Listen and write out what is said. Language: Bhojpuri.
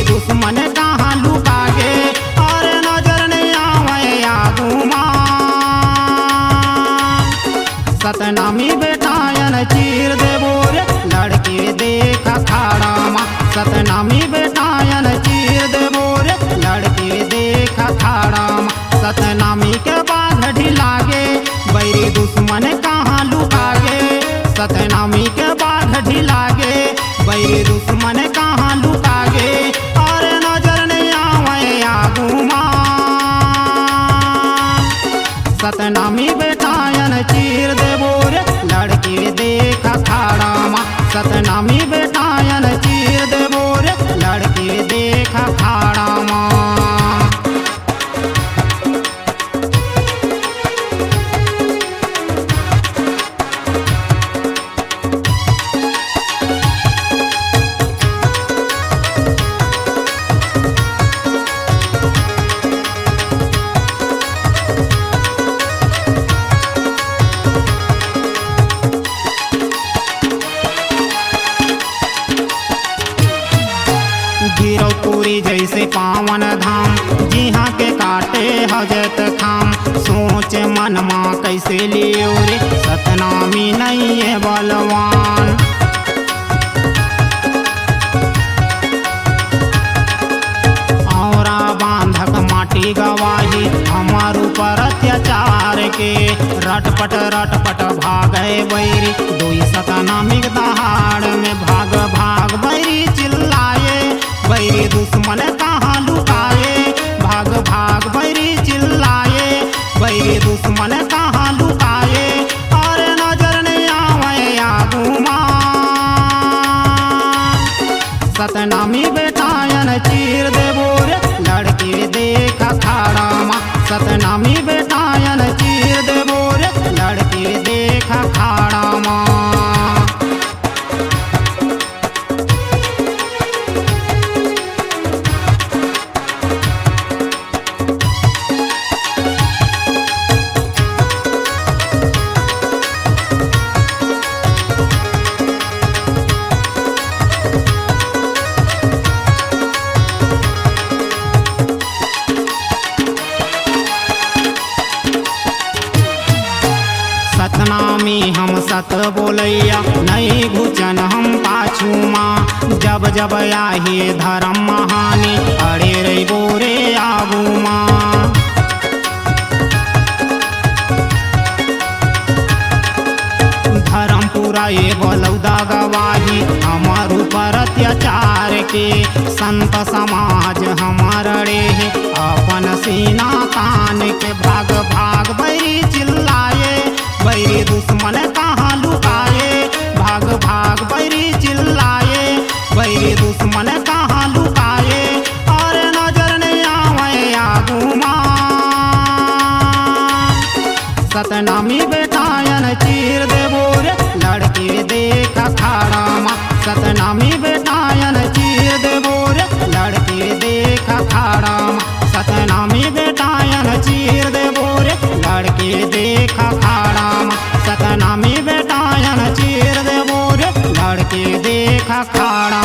दुश्मन कहाँ लुकागे और नजर नहीं आवे आगुमा। सतनामी बेटायन चीर देबो रे लड़के देख खाड़ा माँ। सतनामी बेटायन चीर देबो रे लड़के देख खाड़ा माँ। सतनामी के बाद ढिलागे बैरी दुश्मन कहाँ लुकागे। सतनामी के बाद ढिलागे बैरी दुश्मन कहाँ लुकागे और नजर नहीं आवे आगुमा। सतनामी बेटायन चीर देबो रे लड़के देख खाड़ा माँ। सतनामी बेटायन चीर देबो रे लड़के देख खाड़ा माँ। गिरौपुरी जैसे पावन धाम जिहाँ के काटे हजत खाम। सोच मन माँ कैसे लियो रे सतनामी नहीं है बलवान। औरा बांधक माटी गवाही हमार ऊपर अत्याचार के। रटपट भागे बैरी दुई सतनामी दहाड़ में भाग भाग बैरी चिल्लाए। बैरी दुश्मन कहाँ लुकाए भाग भाग बैरी चिल्लाए। बैरी दुश्मन कहाँ लुकाए और नजर नहीं आवे आगुमा। सतनामी बेटायन चीर देबो रे लड़के देख खाड़ा माँ। सतनामी बेटायन चीर देबो रे लड़के देख खाड़ा माँ। सतनामी हम सत बोलैया नहीं घुचन हम पाछू माँ। जब जब आही धर्म महानी अड़े रे बोरे आगू माँ। धर्म पूरा ये बलौदा गवाही हमार ऊपर अत्याचार के। संत समाज हमार अड़े है अपन सीना तान के। भाग भाग बैरी चिल्लाए बैरी दुश्मन कहाँ लुकाए। भाग भाग बैरी चिल्लाए बैरी दुश्मन कहाँ लुकाए और नजर नहीं आवे आगुमा। सतनामी बेटायन चीर देबो रे लड़के देख खाड़ा माँ। सतनामी बेटायन चीर देबो रे लड़के देख खाड़ा माँ। सतनामी बेटायन चीर देबो रे लड़के देख खाड़ा माँ। सतनामी बेटायन चीर देबो रे लड़के देख खाड़ा।